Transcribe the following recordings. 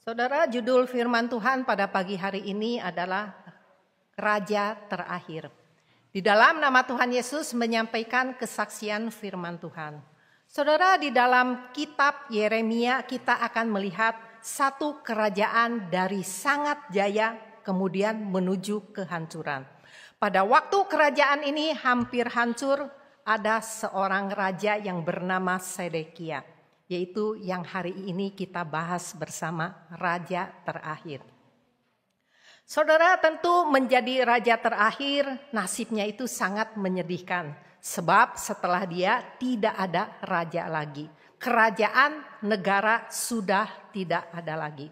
Saudara, judul firman Tuhan pada pagi hari ini adalah Raja Terakhir. Di dalam nama Tuhan Yesus menyampaikan kesaksian firman Tuhan. Saudara, di dalam kitab Yeremia kita akan melihat satu kerajaan dari sangat jaya kemudian menuju kehancuran. Pada waktu kerajaan ini hampir hancur, ada seorang raja yang bernama Sedekia. Yaitu yang hari ini kita bahas bersama Raja Terakhir. Saudara, tentu menjadi raja terakhir nasibnya itu sangat menyedihkan. Sebab setelah dia tidak ada raja lagi. Kerajaan negara sudah tidak ada lagi.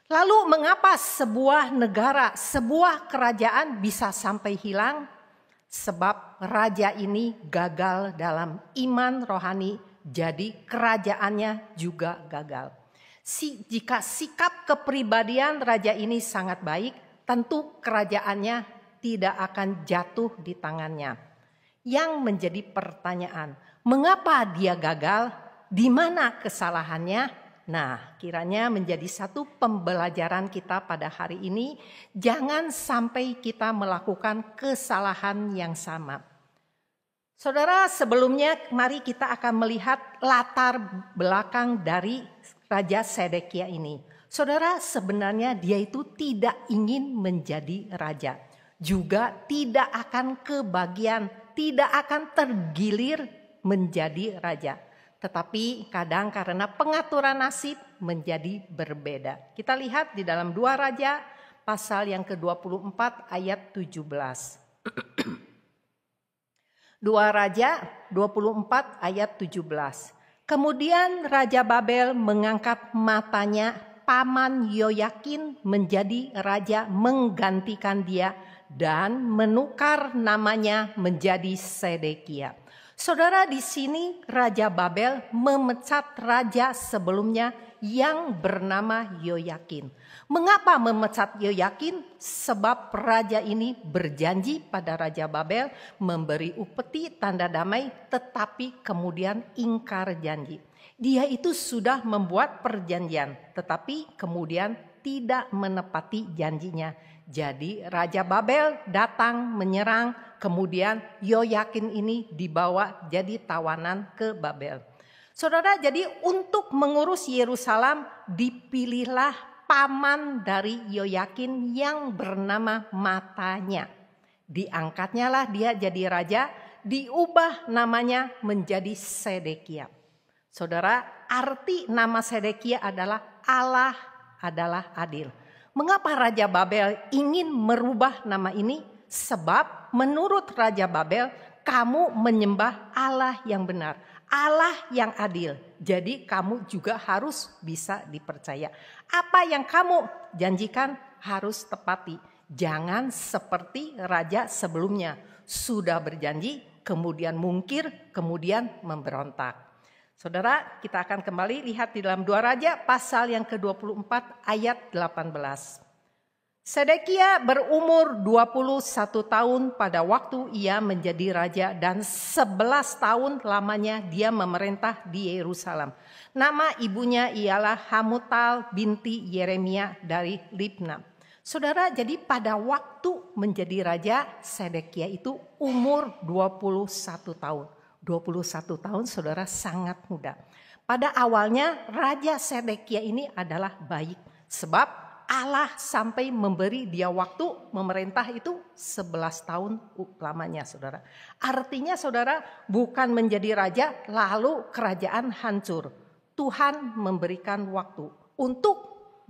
Lalu mengapa sebuah negara, sebuah kerajaan bisa sampai hilang? Sebab raja ini gagal dalam iman rohani. Jadi kerajaannya juga gagal. Jika sikap kepribadian raja ini sangat baik, tentu kerajaannya tidak akan jatuh di tangannya. Yang menjadi pertanyaan, mengapa dia gagal? Di mana kesalahannya? Nah, kiranya menjadi satu pembelajaran kita pada hari ini. Jangan sampai kita melakukan kesalahan yang sama. Saudara, sebelumnya mari kita akan melihat latar belakang dari Raja Sedekia ini. Saudara, sebenarnya dia itu tidak ingin menjadi raja. Juga tidak akan kebagian, tidak akan tergilir menjadi raja. Tetapi kadang karena pengaturan nasib menjadi berbeda. Kita lihat di dalam 2 Raja pasal yang ke-24 ayat 17. 2 Raja 24 ayat 17. Kemudian Raja Babel mengangkat matanya paman Yoyakin menjadi raja menggantikan dia dan menukar namanya menjadi Sedekia. Saudara, di sini Raja Babel memecat raja sebelumnya yang bernama Yoyakin. Mengapa memecat Yoyakin? Sebab raja ini berjanji pada Raja Babel memberi upeti tanda damai tetapi kemudian ingkar janji. Dia itu sudah membuat perjanjian tetapi kemudian tidak menepati janjinya. Jadi Raja Babel datang menyerang, kemudian Yoyakin ini dibawa jadi tawanan ke Babel. Saudara, jadi untuk mengurus Yerusalem dipilihlah paman dari Yoyakin yang bernama Matanya. Diangkatnya lah dia jadi raja, diubah namanya menjadi Sedekia. Saudara, arti nama Sedekia adalah Allah adalah adil. Mengapa Raja Babel ingin merubah nama ini? Sebab menurut Raja Babel, kamu menyembah Allah yang benar, Allah yang adil. Jadi kamu juga harus bisa dipercaya. Apa yang kamu janjikan harus tepati. Jangan seperti raja sebelumnya. Sudah berjanji, kemudian mungkir, kemudian memberontak. Saudara, kita akan kembali lihat di dalam 2 Raja pasal yang ke-24 ayat 18. Sedekia berumur 21 tahun pada waktu ia menjadi raja dan 11 tahun lamanya dia memerintah di Yerusalem. Nama ibunya ialah Hamutal binti Yeremia dari Libna. Saudara, jadi pada waktu menjadi raja, Sedekia itu umur 21 tahun. 21 tahun saudara sangat muda. Pada awalnya Raja Sedekia ini adalah baik. Sebab Allah sampai memberi dia waktu memerintah itu 11 tahun lamanya saudara. Artinya saudara bukan menjadi raja lalu kerajaan hancur. Tuhan memberikan waktu untuk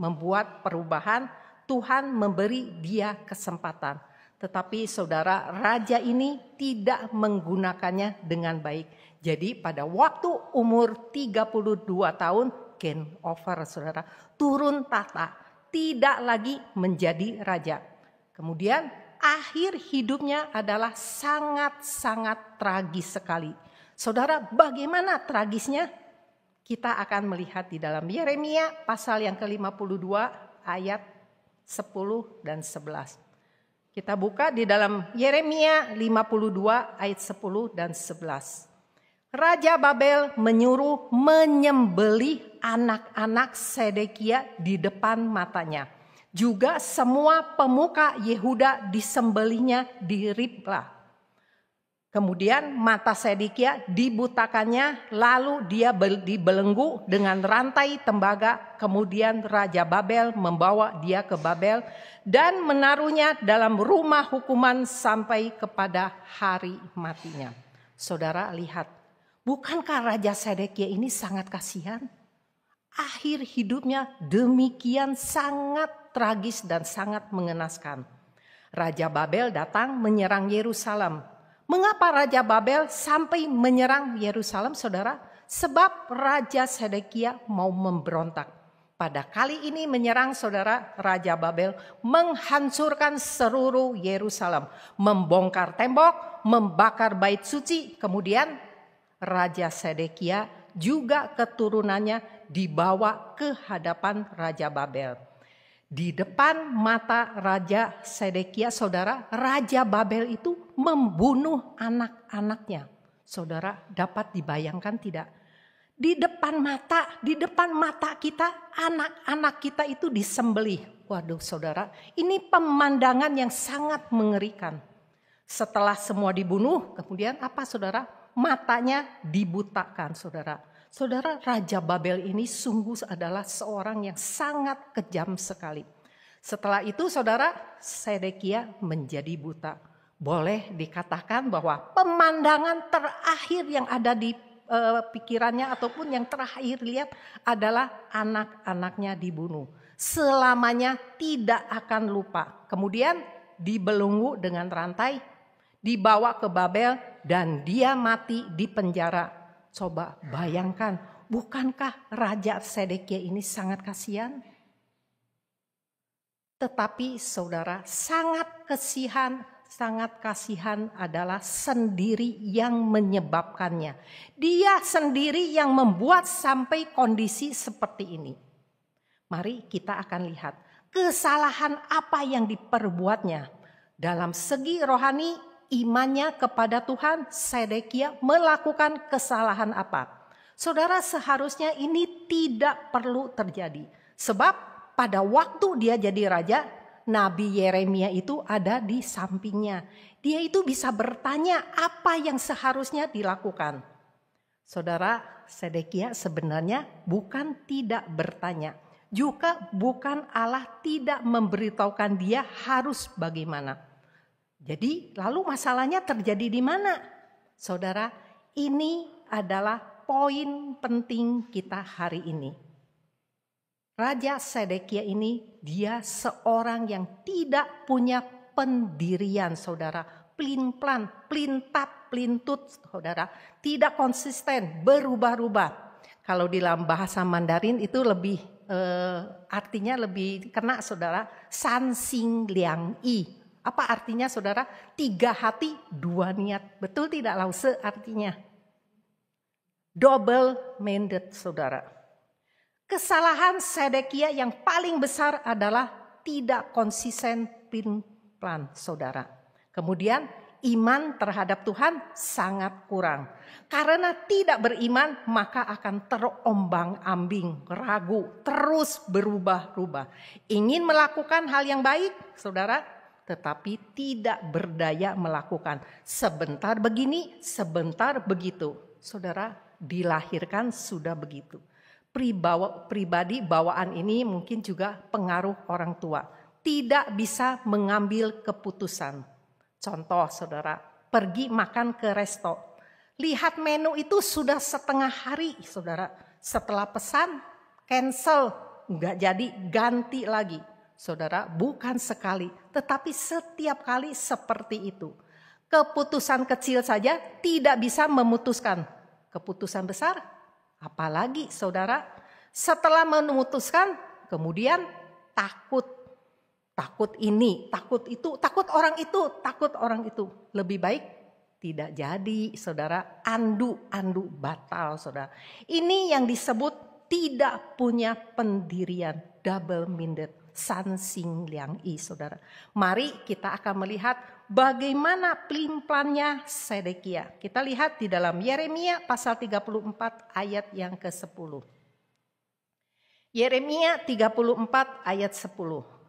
membuat perubahan. Tuhan memberi dia kesempatan. Tetapi saudara, raja ini tidak menggunakannya dengan baik. Jadi pada waktu umur 32 tahun, game over saudara, turun tahta, tidak lagi menjadi raja. Kemudian akhir hidupnya adalah sangat-sangat tragis sekali. Saudara, bagaimana tragisnya? Kita akan melihat di dalam Yeremia pasal yang ke-52 ayat 10 dan 11. Kita buka di dalam Yeremia 52 ayat 10 dan 11. Raja Babel menyuruh menyembelih anak-anak Sedekia di depan matanya. Juga semua pemuka Yehuda disembelihnya di Riblah. Kemudian mata Sedekia dibutakannya, lalu dia dibelenggu dengan rantai tembaga. Kemudian Raja Babel membawa dia ke Babel dan menaruhnya dalam rumah hukuman sampai kepada hari matinya. Saudara lihat, bukankah Raja Sedekia ini sangat kasihan? Akhir hidupnya demikian sangat tragis dan sangat mengenaskan. Raja Babel datang menyerang Yerusalem. Mengapa Raja Babel sampai menyerang Yerusalem, saudara? Sebab Raja Sedekia mau memberontak. Pada kali ini menyerang, saudara, Raja Babel menghancurkan seluruh Yerusalem. Membongkar tembok, membakar bait suci. Kemudian Raja Sedekia juga keturunannya dibawa ke hadapan Raja Babel. Di depan mata Raja Sedekia, saudara, Raja Babel itu membunuh anak-anaknya. Saudara, dapat dibayangkan tidak? Di depan mata kita, anak-anak kita itu disembelih. Waduh, saudara, ini pemandangan yang sangat mengerikan. Setelah semua dibunuh, kemudian apa, saudara? Matanya dibutakan, saudara. Saudara, Raja Babel ini sungguh adalah seorang yang sangat kejam sekali. Setelah itu, saudara, Sedekia menjadi buta. Boleh dikatakan bahwa pemandangan terakhir yang ada di pikirannya ataupun yang terakhir lihat adalah anak-anaknya dibunuh. Selamanya tidak akan lupa. Kemudian dibelenggu dengan rantai, dibawa ke Babel dan dia mati di penjara. Coba bayangkan, bukankah Raja Sedekia ini sangat kasihan? Tetapi saudara, sangat kasihan adalah sendiri yang menyebabkannya. Dia sendiri yang membuat sampai kondisi seperti ini. Mari kita akan lihat kesalahan apa yang diperbuatnya. Dalam segi rohani, imannya kepada Tuhan, Sedekia melakukan kesalahan apa? Saudara, seharusnya ini tidak perlu terjadi. Sebab pada waktu dia jadi raja, Nabi Yeremia itu ada di sampingnya. Dia itu bisa bertanya apa yang seharusnya dilakukan. Saudara, Sedekia sebenarnya bukan tidak bertanya. Juga bukan Allah tidak memberitahukan dia harus bagaimana. Jadi lalu masalahnya terjadi di mana? Saudara, ini adalah poin penting kita hari ini. Raja Sedekia ini dia seorang yang tidak punya pendirian, saudara. Pelin-pelan, pelintat, pelintut, saudara. Tidak konsisten, berubah-ubah. Kalau di dalam bahasa Mandarin itu lebih artinya lebih kena, saudara. San Sing Liang I. Apa artinya, saudara? 3 hati, 2 niat. Betul tidak, Lause artinya? Double minded, saudara. Kesalahan Sedekia yang paling besar adalah tidak konsisten plan, saudara. Kemudian iman terhadap Tuhan sangat kurang. Karena tidak beriman maka akan terombang-ambing, ragu, terus berubah-ubah. Ingin melakukan hal yang baik, saudara, tetapi tidak berdaya melakukan. Sebentar begini, sebentar begitu. Saudara, dilahirkan sudah begitu. Pribadi bawaan ini mungkin juga pengaruh orang tua. Tidak bisa mengambil keputusan. Contoh, saudara, pergi makan ke resto. Lihat menu itu sudah setengah hari, saudara. Setelah pesan, cancel. Enggak jadi, ganti lagi. Saudara, bukan sekali, tetapi setiap kali seperti itu. Keputusan kecil saja tidak bisa memutuskan. Keputusan besar, apalagi, saudara. Setelah memutuskan, kemudian takut. Takut ini, takut itu, takut orang itu, takut orang itu. Lebih baik tidak jadi, saudara. Andu batal, saudara. Ini yang disebut tidak punya pendirian, double minded. San Sing Liang I, saudara. Mari kita akan melihat bagaimana pelin-pelannya Sedekia. Kita lihat di dalam Yeremia pasal 34 ayat yang ke-10. Yeremia 34 ayat 10.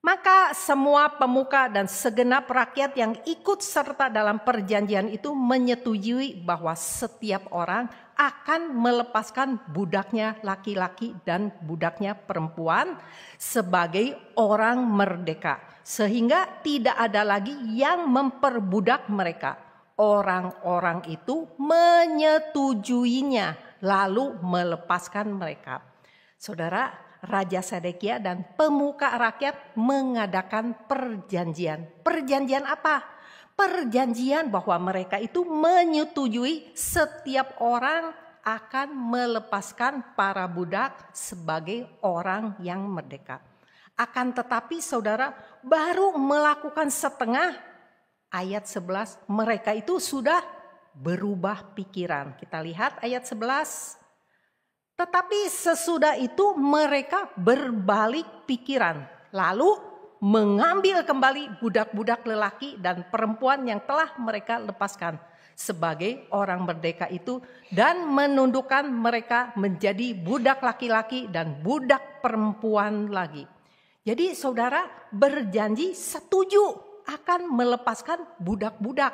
Maka semua pemuka dan segenap rakyat yang ikut serta dalam perjanjian itu menyetujui bahwa setiap orang akan melepaskan budaknya laki-laki dan budaknya perempuan sebagai orang merdeka. Sehingga tidak ada lagi yang memperbudak mereka. Orang-orang itu menyetujuinya lalu melepaskan mereka. Saudara, Raja Sedekia dan pemuka rakyat mengadakan perjanjian. Perjanjian apa? Perjanjian bahwa mereka itu menyetujui setiap orang akan melepaskan para budak sebagai orang yang merdeka. Akan tetapi saudara, baru melakukan setengah, ayat 11, mereka itu sudah berubah pikiran. Kita lihat ayat 11. Tetapi sesudah itu mereka berbalik pikiran, lalu mengambil kembali budak-budak lelaki dan perempuan yang telah mereka lepaskan sebagai orang merdeka itu dan menundukkan mereka menjadi budak laki-laki dan budak perempuan lagi. Jadi saudara berjanji setuju akan melepaskan budak-budak,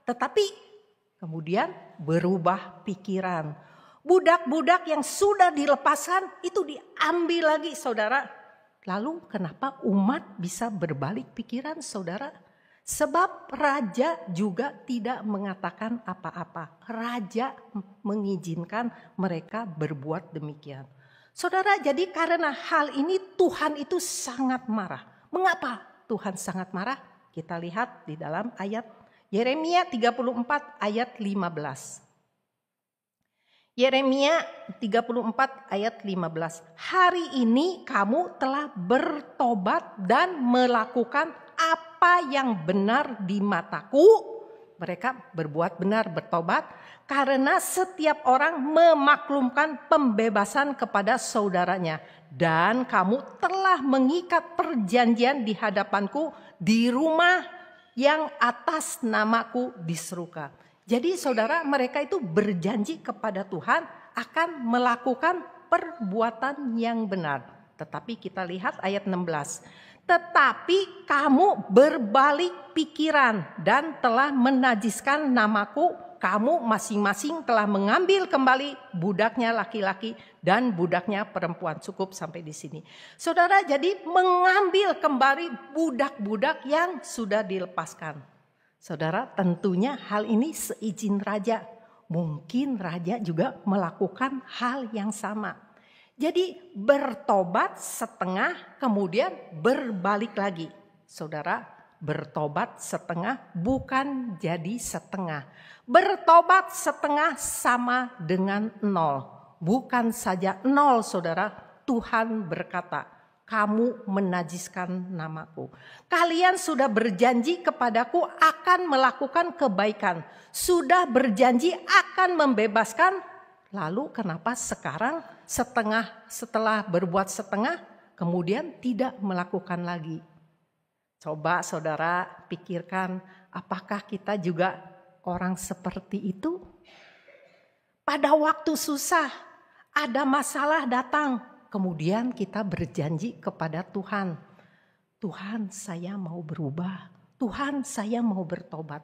tetapi kemudian berubah pikiran. Budak-budak yang sudah dilepaskan itu diambil lagi, saudara. Lalu kenapa umat bisa berbalik pikiran, saudara? Sebab raja juga tidak mengatakan apa-apa. Raja mengizinkan mereka berbuat demikian. Saudara, jadi karena hal ini Tuhan itu sangat marah. Mengapa Tuhan sangat marah? Kita lihat di dalam ayat Yeremia 34 ayat 15. Yeremia 34 ayat 15. Hari ini kamu telah bertobat dan melakukan apa yang benar di mataku. Mereka berbuat benar, bertobat. Karena setiap orang memaklumkan pembebasan kepada saudaranya. Dan kamu telah mengikat perjanjian di hadapanku di rumah yang atas namaku diserukan. Jadi saudara, mereka itu berjanji kepada Tuhan akan melakukan perbuatan yang benar. Tetapi kita lihat ayat 16. Tetapi kamu berbalik pikiran dan telah menajiskan namaku. Kamu masing-masing telah mengambil kembali budaknya laki-laki dan budaknya perempuan. Cukup sampai di sini. Saudara, jadi mengambil kembali budak-budak yang sudah dilepaskan. Saudara, tentunya hal ini seizin raja. Mungkin raja juga melakukan hal yang sama. Jadi bertobat setengah, kemudian berbalik lagi. Saudara, bertobat setengah bukan jadi setengah. Bertobat setengah sama dengan 0. Bukan saja 0, saudara. Tuhan berkata, kamu menajiskan namaku. Kalian sudah berjanji kepadaku akan melakukan kebaikan. Sudah berjanji akan membebaskan. Lalu kenapa sekarang setelah berbuat setengah kemudian tidak melakukan lagi? Coba saudara pikirkan, apakah kita juga orang seperti itu? Pada waktu susah, ada masalah datang. Kemudian kita berjanji kepada Tuhan. Tuhan, saya mau berubah. Tuhan, saya mau bertobat.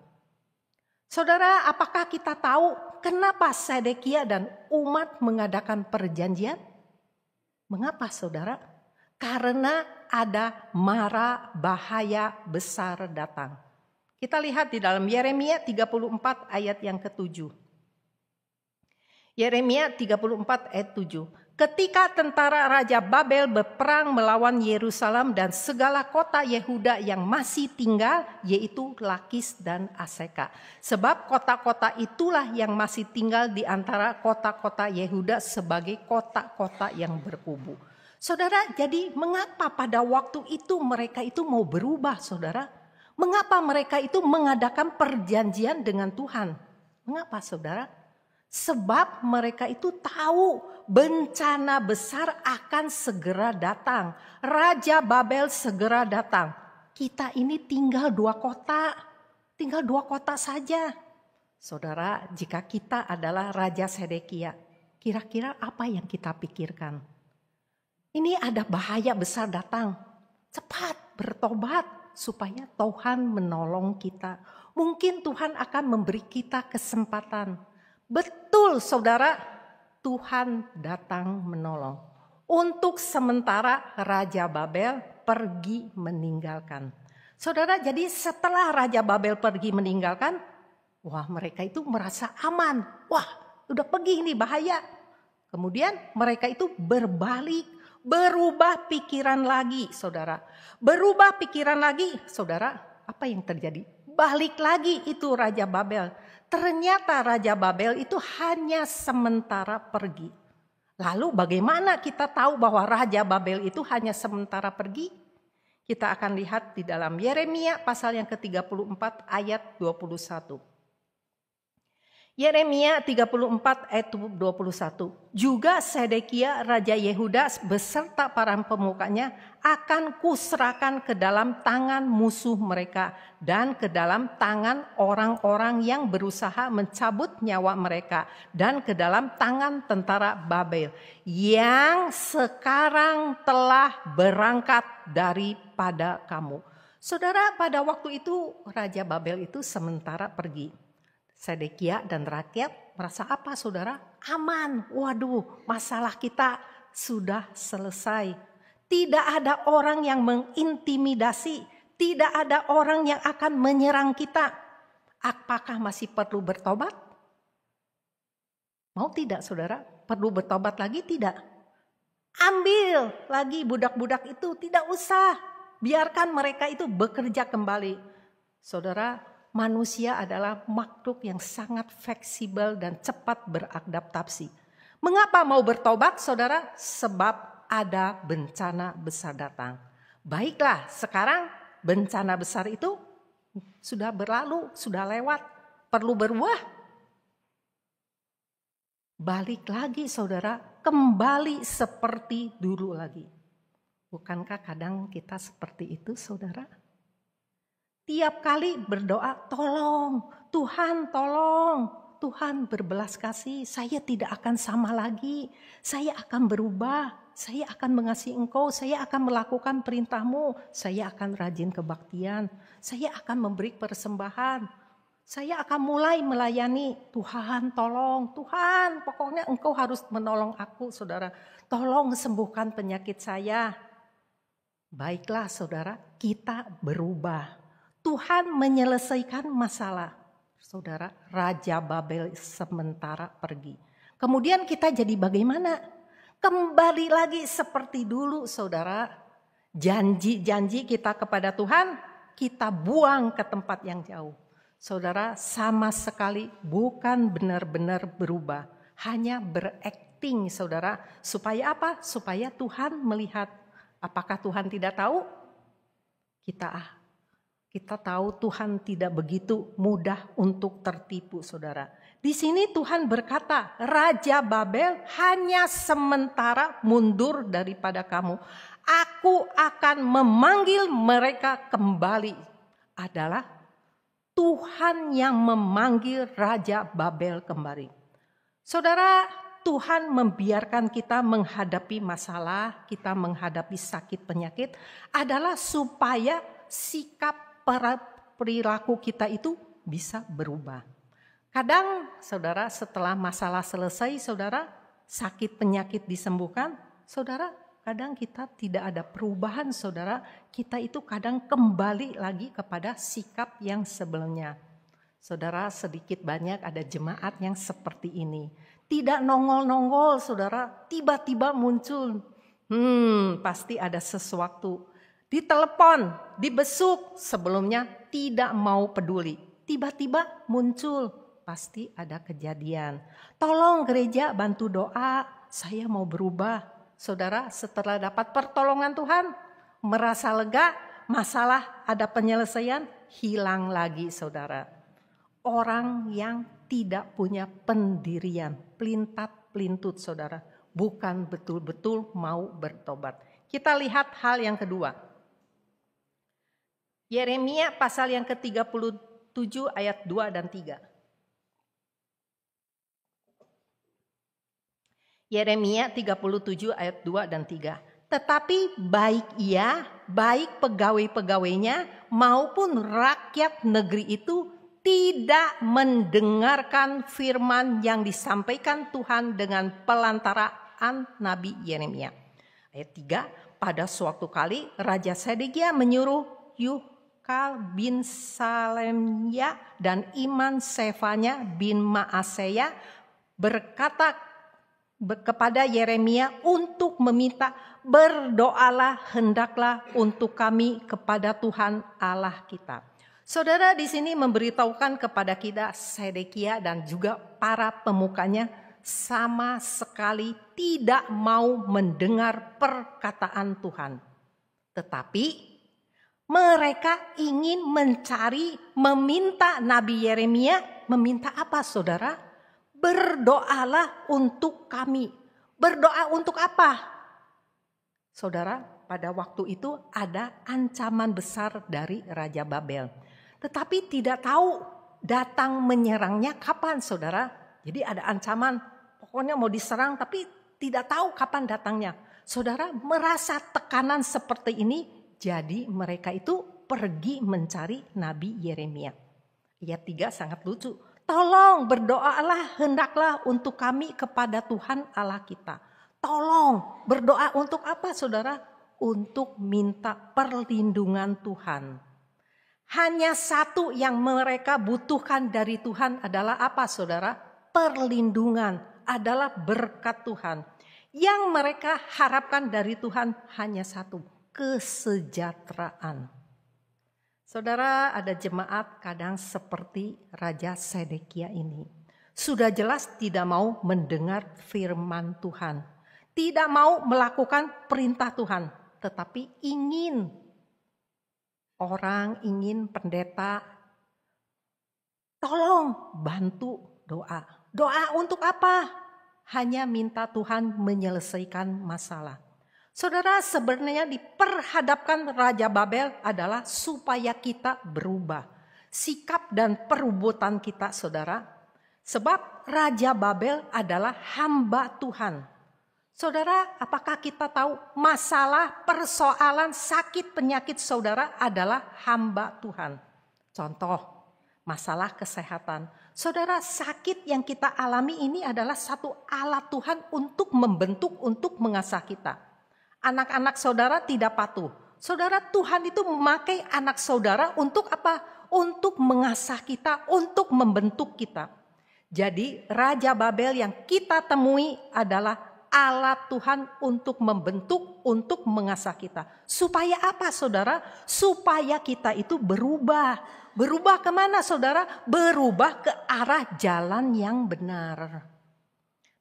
Saudara, apakah kita tahu kenapa Sedekia dan umat mengadakan perjanjian? Mengapa saudara? Karena ada mara bahaya besar datang. Kita lihat di dalam Yeremia 34 ayat yang ke-7. Yeremia 34 ayat 7. Ketika tentara Raja Babel berperang melawan Yerusalem dan segala kota Yehuda yang masih tinggal, yaitu Lakis dan Aseka. Sebab kota-kota itulah yang masih tinggal di antara kota-kota Yehuda sebagai kota-kota yang berkubu. Saudara, jadi mengapa pada waktu itu mereka itu mau berubah, saudara? Mengapa mereka itu mengadakan perjanjian dengan Tuhan? Mengapa, saudara? Sebab mereka itu tahu bencana besar akan segera datang. Raja Babel segera datang. Kita ini tinggal 2 kota. Tinggal 2 kota saja. Saudara, jika kita adalah Raja Sedekia, kira-kira apa yang kita pikirkan? Ini ada bahaya besar datang. Cepat bertobat supaya Tuhan menolong kita. Mungkin Tuhan akan memberi kita kesempatan. Betul saudara, Tuhan datang menolong. Untuk sementara Raja Babel pergi meninggalkan. Saudara, jadi setelah Raja Babel pergi meninggalkan, wah mereka itu merasa aman. Wah udah pergi ini bahaya. Kemudian mereka itu berbalik, berubah pikiran lagi saudara. Berubah pikiran lagi saudara, apa yang terjadi? Balik lagi itu Raja Babel. Ternyata Raja Babel itu hanya sementara pergi. Lalu bagaimana kita tahu bahwa Raja Babel itu hanya sementara pergi? Kita akan lihat di dalam Yeremia pasal yang ke-34 ayat 21. Yeremia 34 ayat 21. Juga Sedekia Raja Yehuda beserta para pemukanya akan kuserahkan ke dalam tangan musuh mereka dan ke dalam tangan orang-orang yang berusaha mencabut nyawa mereka dan ke dalam tangan tentara Babel yang sekarang telah berangkat daripada kamu. Saudara, pada waktu itu Raja Babel itu sementara pergi. Sedekia dan rakyat merasa apa saudara? Aman. Waduh, masalah kita sudah selesai. Tidak ada orang yang mengintimidasi. Tidak ada orang yang akan menyerang kita. Apakah masih perlu bertobat? Mau tidak saudara? Perlu bertobat lagi? Tidak. Ambil lagi budak-budak itu. Tidak usah. Biarkan mereka itu bekerja kembali. Saudara, manusia adalah makhluk yang sangat fleksibel dan cepat beradaptasi. Mengapa mau bertobat saudara? Sebab ada bencana besar datang. Baiklah, sekarang bencana besar itu sudah berlalu, sudah lewat. Perlu berubah. Balik lagi saudara, kembali seperti dulu lagi. Bukankah kadang kita seperti itu saudara? Tiap kali berdoa, tolong, Tuhan tolong, Tuhan berbelas kasih, saya tidak akan sama lagi, saya akan berubah, saya akan mengasihi Engkau, saya akan melakukan perintah-Mu, saya akan rajin kebaktian, saya akan memberi persembahan, saya akan mulai melayani, Tuhan tolong, Tuhan pokoknya Engkau harus menolong aku saudara, tolong sembuhkan penyakit saya. Baiklah saudara, kita berubah. Tuhan menyelesaikan masalah. Saudara, Raja Babel sementara pergi. Kemudian kita jadi bagaimana? Kembali lagi seperti dulu saudara. Janji-janji kita kepada Tuhan, kita buang ke tempat yang jauh. Saudara, sama sekali bukan benar-benar berubah. Hanya berakting saudara. Supaya apa? Supaya Tuhan melihat. Apakah Tuhan tidak tahu? Kita tahu Tuhan tidak begitu mudah untuk tertipu saudara. Di sini Tuhan berkata, Raja Babel hanya sementara mundur daripada kamu. Aku akan memanggil mereka kembali. Adalah Tuhan yang memanggil Raja Babel kembali. Saudara, Tuhan membiarkan kita menghadapi masalah, kita menghadapi sakit penyakit adalah supaya sikap perilaku kita itu bisa berubah. Kadang saudara setelah masalah selesai saudara, sakit penyakit disembuhkan, saudara kadang kita tidak ada perubahan saudara, kita itu kadang kembali lagi kepada sikap yang sebelumnya. Saudara, sedikit banyak ada jemaat yang seperti ini. Tidak nongol-nongol saudara, tiba-tiba muncul. Pasti ada sesuatu. Ditelepon, dibesuk, sebelumnya tidak mau peduli. Tiba-tiba muncul, pasti ada kejadian. Tolong gereja bantu doa, saya mau berubah. Saudara, setelah dapat pertolongan Tuhan, merasa lega, masalah ada penyelesaian, hilang lagi saudara. Orang yang tidak punya pendirian, pelintat-pelintut saudara, bukan betul-betul mau bertobat. Kita lihat hal yang kedua. Yeremia pasal yang ke-37 ayat 2 dan 3. Yeremia 37 ayat 2 dan 3. Tetapi baik ia, baik pegawai-pegawainya maupun rakyat negeri itu tidak mendengarkan firman yang disampaikan Tuhan dengan pelantaraan Nabi Yeremia. Ayat 3, pada suatu kali Raja Sedekia menyuruh Yuhkal bin Salemya dan Iman Sefanya bin Maaseya berkata kepada Yeremia untuk meminta, berdoalah hendaklah untuk kami kepada Tuhan Allah kita. Saudara di sini memberitahukan kepada kita Sedekia dan juga para pemukanya sama sekali tidak mau mendengar perkataan Tuhan. Tetapi mereka ingin meminta Nabi Yeremia, meminta apa saudara? Berdoalah untuk kami. Berdoa untuk apa? Saudara, pada waktu itu ada ancaman besar dari Raja Babel. Tetapi tidak tahu datang menyerangnya kapan saudara. Jadi ada ancaman, pokoknya mau diserang tapi tidak tahu kapan datangnya. Saudara merasa tekanan seperti ini, jadi mereka itu pergi mencari Nabi Yeremia. Ayat 3 sangat lucu. Tolong berdoalah hendaklah untuk kami kepada Tuhan Allah kita. Tolong berdoa untuk apa saudara? Untuk minta perlindungan Tuhan. Hanya satu yang mereka butuhkan dari Tuhan adalah apa saudara? Perlindungan, adalah berkat Tuhan. Yang mereka harapkan dari Tuhan hanya satu, kesejahteraan. Saudara, ada jemaat kadang seperti Raja Sedekia ini. Sudah jelas tidak mau mendengar firman Tuhan. Tidak mau melakukan perintah Tuhan. Tetapi ingin pendeta, tolong bantu doa. Doa untuk apa? Hanya minta Tuhan menyelesaikan masalah. Saudara, sebenarnya diperhadapkan Raja Babel adalah supaya kita berubah. Sikap dan perbuatan kita saudara. Sebab Raja Babel adalah hamba Tuhan. Saudara, apakah kita tahu masalah, persoalan, sakit, penyakit saudara adalah hamba Tuhan? Contoh, masalah kesehatan. Saudara, sakit yang kita alami ini adalah satu alat Tuhan untuk membentuk, untuk mengasah kita. Anak-anak saudara tidak patuh. Saudara, Tuhan itu memakai anak saudara untuk apa? Untuk mengasah kita, untuk membentuk kita. Jadi Raja Babel yang kita temui adalah alat Tuhan untuk membentuk, untuk mengasah kita. Supaya apa saudara? Supaya kita itu berubah. Berubah kemana saudara? Berubah ke arah jalan yang benar.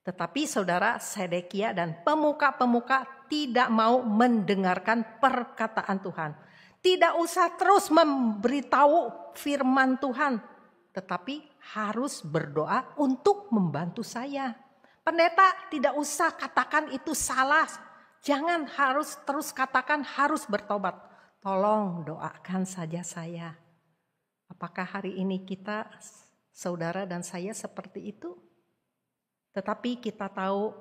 Tetapi saudara, Sedekia dan pemuka-pemuka tidak mau mendengarkan perkataan Tuhan. Tidak usah terus memberitahu firman Tuhan. Tetapi harus berdoa untuk membantu saya. Pendeta tidak usah katakan itu salah. Jangan harus terus katakan harus bertobat. Tolong doakan saja saya. Apakah hari ini kita, saudara dan saya seperti itu? Tetapi kita tahu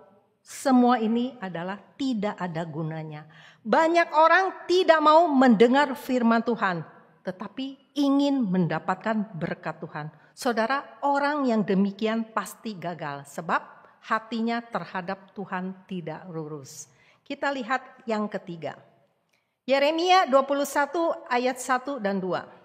semua ini adalah tidak ada gunanya. Banyak orang tidak mau mendengar firman Tuhan, tetapi ingin mendapatkan berkat Tuhan. Saudara, orang yang demikian pasti gagal sebab hatinya terhadap Tuhan tidak lurus. Kita lihat yang ketiga. Yeremia 21 ayat 1 dan 2.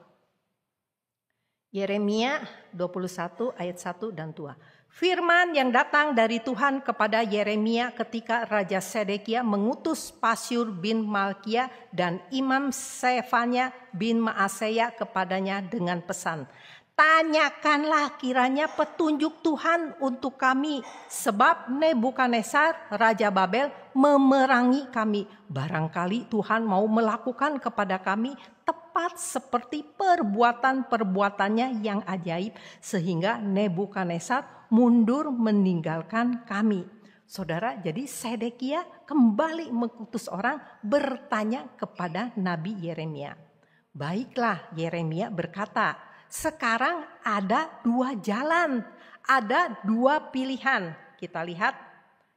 Yeremia 21 ayat 1 dan 2. Firman yang datang dari Tuhan kepada Yeremia ketika Raja Sedekia mengutus Pasyur bin Malkia dan Imam Sefanya bin Maaseya kepadanya dengan pesan. Tanyakanlah kiranya petunjuk Tuhan untuk kami, sebab Nebukadnezar Raja Babel memerangi kami. Barangkali Tuhan mau melakukan kepada kami tepat seperti perbuatan-perbuatannya yang ajaib, sehingga Nebukadnezar mundur meninggalkan kami. Saudara, jadi Sedekia kembali mengutus orang bertanya kepada Nabi Yeremia. Baiklah, Yeremia berkata, sekarang ada 2 jalan, ada 2 pilihan. Kita lihat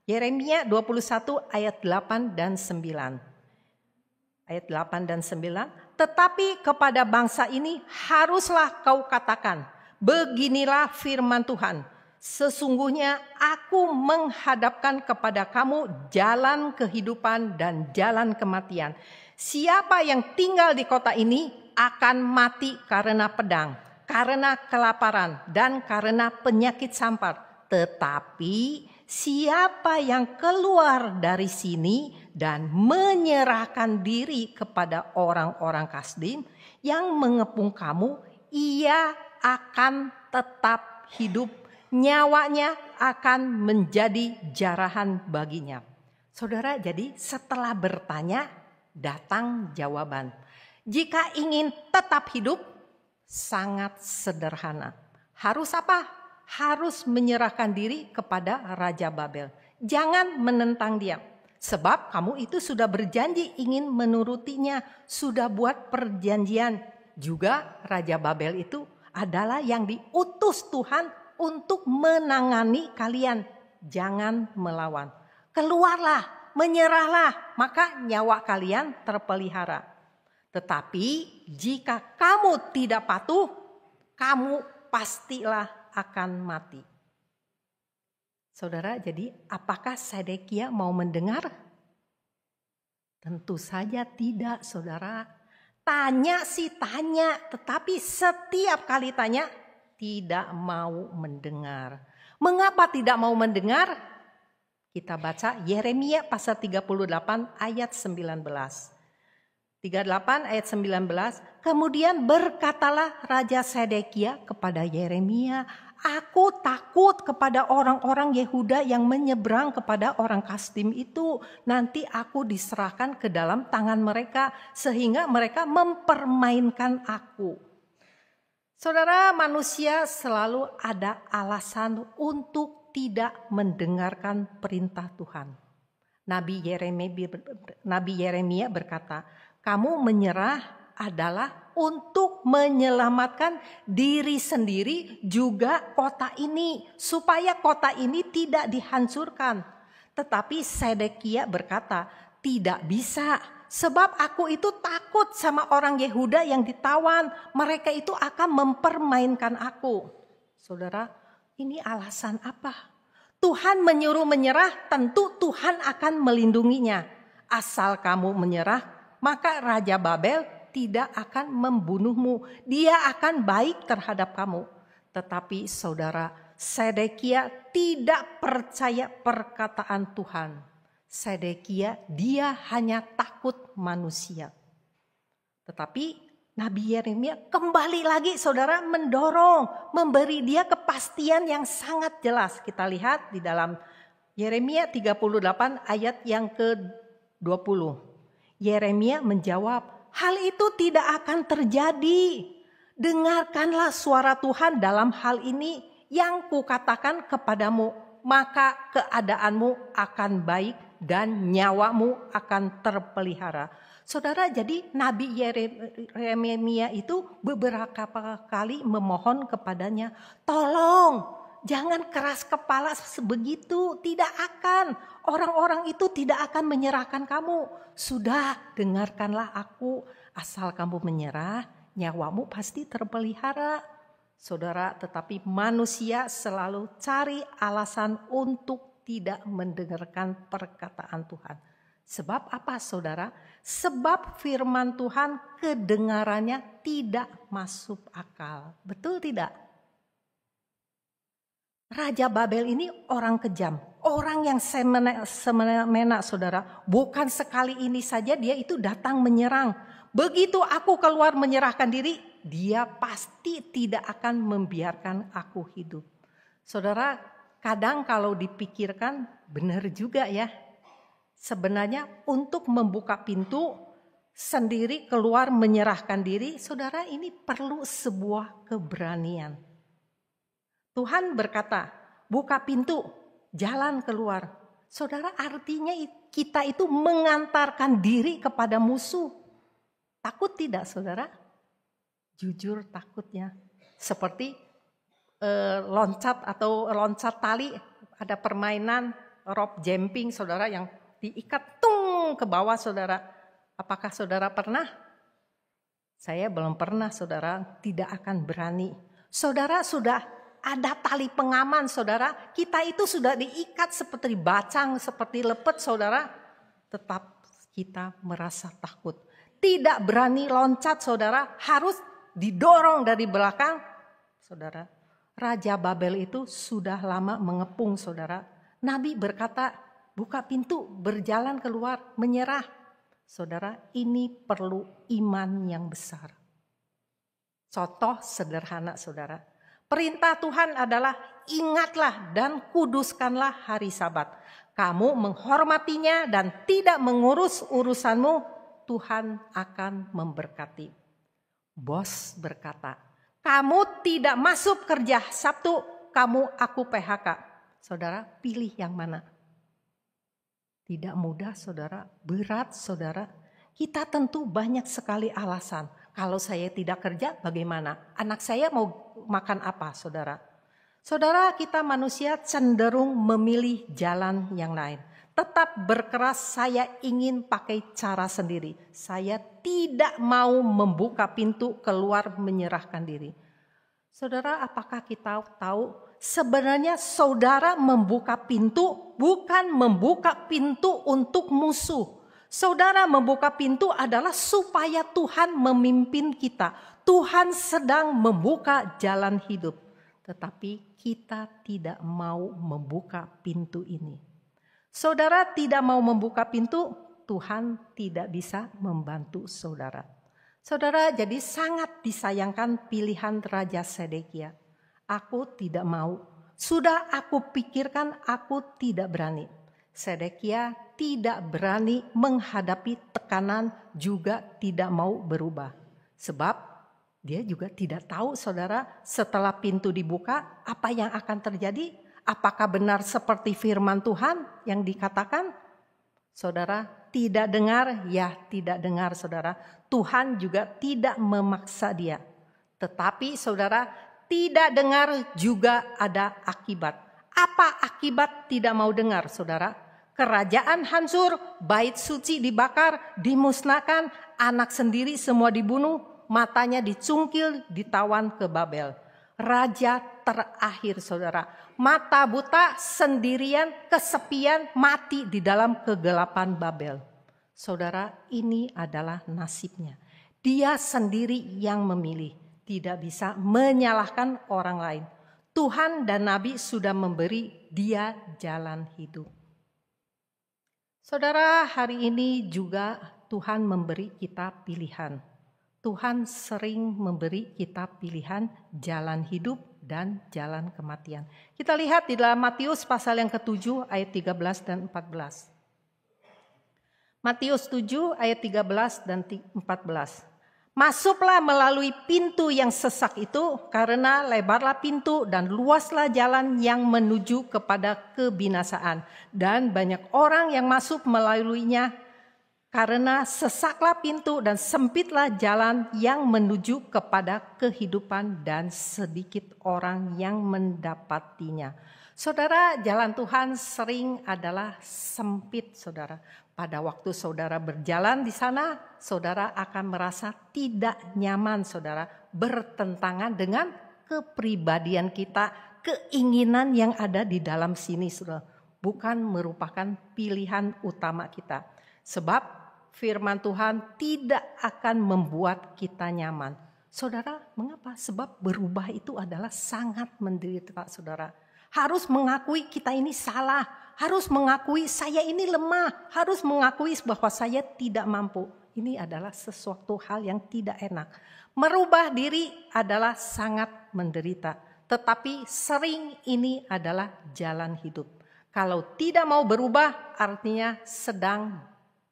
Yeremia 21 ayat 8 dan 9. Ayat 8 dan 9. Tetapi kepada bangsa ini haruslah kau katakan, beginilah firman Tuhan. Sesungguhnya aku menghadapkan kepada kamu jalan kehidupan dan jalan kematian. Siapa yang tinggal di kota ini akan mati karena pedang, karena kelaparan, dan karena penyakit sampar. Tetapi siapa yang keluar dari sini dan menyerahkan diri kepada orang-orang Kasdim yang mengepung kamu, ia akan tetap hidup. Nyawanya akan menjadi jarahan baginya. Saudara, jadi setelah bertanya, datang jawaban. Jika ingin tetap hidup, sangat sederhana. Harus apa? Harus menyerahkan diri kepada Raja Babel. Jangan menentang dia. Sebab kamu itu sudah berjanji ingin menurutinya. Sudah buat perjanjian. Juga Raja Babel itu adalah yang diutus Tuhan untuk menangani kalian. Jangan melawan. Keluarlah, menyerahlah, maka nyawa kalian terpelihara. Tetapi jika kamu tidak patuh, kamu pastilah akan mati. Saudara, jadi apakah Sedekia mau mendengar? Tentu saja tidak, saudara. Tanya sih tanya, tetapi setiap kali tanya tidak mau mendengar. Mengapa tidak mau mendengar? Kita baca Yeremia pasal 38 ayat 19. 38 ayat 19. Kemudian berkatalah Raja Sedekia kepada Yeremia, aku takut kepada orang-orang Yehuda yang menyeberang kepada orang Kasdim itu. Nanti aku diserahkan ke dalam tangan mereka sehingga mereka mempermainkan aku. Saudara, manusia selalu ada alasan untuk tidak mendengarkan perintah Tuhan. Nabi Yeremia berkata, kamu menyerah adalah untuk menyelamatkan diri sendiri juga kota ini, supaya kota ini tidak dihancurkan. Tetapi Sedekia berkata, tidak bisa. Sebab aku itu takut sama orang Yehuda yang ditawan. Mereka itu akan mempermainkan aku. Saudara, ini alasan apa? Tuhan menyuruh menyerah, tentu Tuhan akan melindunginya. Asal kamu menyerah, maka Raja Babel tidak akan membunuhmu. Dia akan baik terhadap kamu. Tetapi saudara, Sedekia tidak percaya perkataan Tuhan. Sedekia dia hanya takut manusia. Tetapi Nabi Yeremia kembali lagi saudara mendorong, memberi dia kepastian yang sangat jelas. Kita lihat di dalam Yeremia 38 ayat yang ke-20. Yeremia menjawab, hal itu tidak akan terjadi. Dengarkanlah suara Tuhan dalam hal ini yang kukatakan kepadamu, maka keadaanmu akan baik dan nyawamu akan terpelihara. Saudara, jadi Nabi Yeremia itu beberapa kali memohon kepadanya, tolong jangan keras kepala sebegitu, tidak akan. Orang-orang itu tidak akan menyerahkan kamu. Sudah, dengarkanlah aku, asal kamu menyerah, nyawamu pasti terpelihara. Saudara, tetapi manusia selalu cari alasan untuk tidak mendengarkan perkataan Tuhan. Sebab apa saudara? Sebab firman Tuhan kedengarannya tidak masuk akal. Betul tidak? Raja Babel ini orang kejam. Orang yang semena-mena saudara. Bukan sekali ini saja dia itu datang menyerang. Begitu aku keluar menyerahkan diri, Dia pasti tidak akan membiarkan aku hidup. Saudara, kadang kalau dipikirkan benar juga ya. Sebenarnya untuk membuka pintu sendiri keluar menyerahkan diri, saudara, ini perlu sebuah keberanian. Tuhan berkata, buka pintu, jalan keluar. Saudara, artinya kita itu mengantarkan diri kepada musuh. Takut tidak, saudara? Jujur takutnya. Seperti loncat atau loncat tali, ada permainan rope jumping, saudara, yang diikat tung ke bawah, saudara. Apakah saudara pernah? Saya belum pernah, saudara, tidak akan berani. Saudara, sudah ada tali pengaman, saudara. Kita itu sudah diikat seperti bacang, seperti lepet, saudara. Tetap kita merasa takut. Tidak berani loncat, saudara, harus didorong dari belakang. Saudara, Raja Babel itu sudah lama mengepung, saudara. Nabi berkata, buka pintu, berjalan keluar, menyerah. Saudara, ini perlu iman yang besar. Contoh sederhana, saudara. Perintah Tuhan adalah ingatlah dan kuduskanlah hari Sabat. Kamu menghormatinya dan tidak mengurus urusanmu, Tuhan akan memberkati. Bos berkata, kamu tidak masuk kerja Sabtu, aku PHK. Saudara, pilih yang mana? Tidak mudah, saudara, berat, saudara. Kita tentu banyak sekali alasan. Kalau saya tidak kerja, bagaimana? Anak saya mau makan apa, saudara? Saudara, kita manusia cenderung memilih jalan yang lain. Tetap berkeras, saya ingin pakai cara sendiri. Saya tidak mau membuka pintu keluar menyerahkan diri. Saudara, apakah kita tahu sebenarnya saudara membuka pintu bukan membuka pintu untuk musuh. Saudara membuka pintu adalah supaya Tuhan memimpin kita. Tuhan sedang membuka jalan hidup. Tetapi kita tidak mau membuka pintu ini. Saudara tidak mau membuka pintu, Tuhan tidak bisa membantu saudara. Saudara, jadi sangat disayangkan pilihan Raja Sedekia. Aku tidak mau. Sudah aku pikirkan, aku tidak berani. Sedekia tidak berani menghadapi tekanan, juga tidak mau berubah. Sebab dia juga tidak tahu, saudara, setelah pintu dibuka, apa yang akan terjadi? Apakah benar seperti firman Tuhan yang dikatakan? Saudara, tidak dengar, ya tidak dengar, saudara. Tuhan juga tidak memaksa dia. Tetapi saudara, tidak dengar juga ada akibat. Apa akibat tidak mau dengar, saudara? Kerajaan hancur, bait suci dibakar, dimusnahkan, anak sendiri semua dibunuh, matanya dicungkil, ditawan ke Babel. Raja terakhir, saudara, mata buta, sendirian, kesepian, mati di dalam kegelapan Babel. Saudara, ini adalah nasibnya. Dia sendiri yang memilih, tidak bisa menyalahkan orang lain. Tuhan dan Nabi sudah memberi dia jalan hidup. Saudara, hari ini juga Tuhan memberi kita pilihan. Tuhan sering memberi kita pilihan jalan hidup dan jalan kematian. Kita lihat di dalam Matius pasal yang ke-7 ayat 13 dan 14. Matius 7 ayat 13 dan 14. Masuklah melalui pintu yang sesak itu, karena lebarlah pintu dan luaslah jalan yang menuju kepada kebinasaan. Dan banyak orang yang masuk melaluinya. Karena sesaklah pintu dan sempitlah jalan yang menuju kepada kehidupan dan sedikit orang yang mendapatinya. Saudara, jalan Tuhan sering adalah sempit, saudara. Pada waktu saudara berjalan di sana, saudara akan merasa tidak nyaman, saudara. Bertentangan dengan kepribadian kita, keinginan yang ada di dalam sini, saudara. Bukan merupakan pilihan utama kita. Sebab firman Tuhan tidak akan membuat kita nyaman. Saudara, mengapa? Sebab berubah itu adalah sangat menderita, saudara. Harus mengakui kita ini salah, harus mengakui saya ini lemah, harus mengakui bahwa saya tidak mampu. Ini adalah sesuatu hal yang tidak enak. Merubah diri adalah sangat menderita, tetapi sering ini adalah jalan hidup. Kalau tidak mau berubah, artinya sedang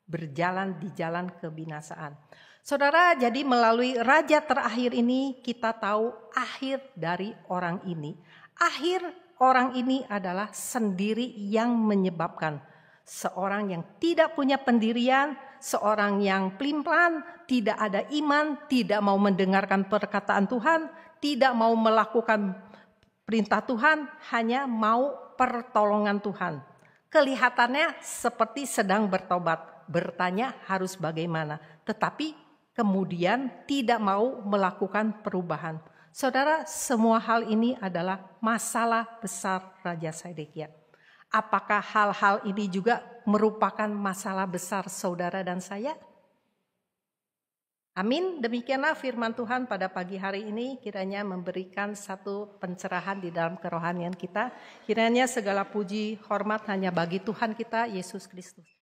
berjalan di jalan kebinasaan. Saudara, jadi melalui raja terakhir ini kita tahu akhir dari orang ini. Akhir orang ini adalah sendiri yang menyebabkan. Seorang yang tidak punya pendirian, seorang yang pelin-pelan, tidak ada iman, tidak mau mendengarkan perkataan Tuhan, tidak mau melakukan perintah Tuhan, hanya mau pertolongan Tuhan. Kelihatannya seperti sedang bertobat, bertanya harus bagaimana, tetapi kemudian tidak mau melakukan perubahan. Saudara, semua hal ini adalah masalah besar Raja Sedekia. Apakah hal-hal ini juga merupakan masalah besar saudara dan saya? Amin. Demikianlah firman Tuhan pada pagi hari ini, kiranya memberikan satu pencerahan di dalam kerohanian kita. Kiranya segala puji, hormat hanya bagi Tuhan kita, Yesus Kristus.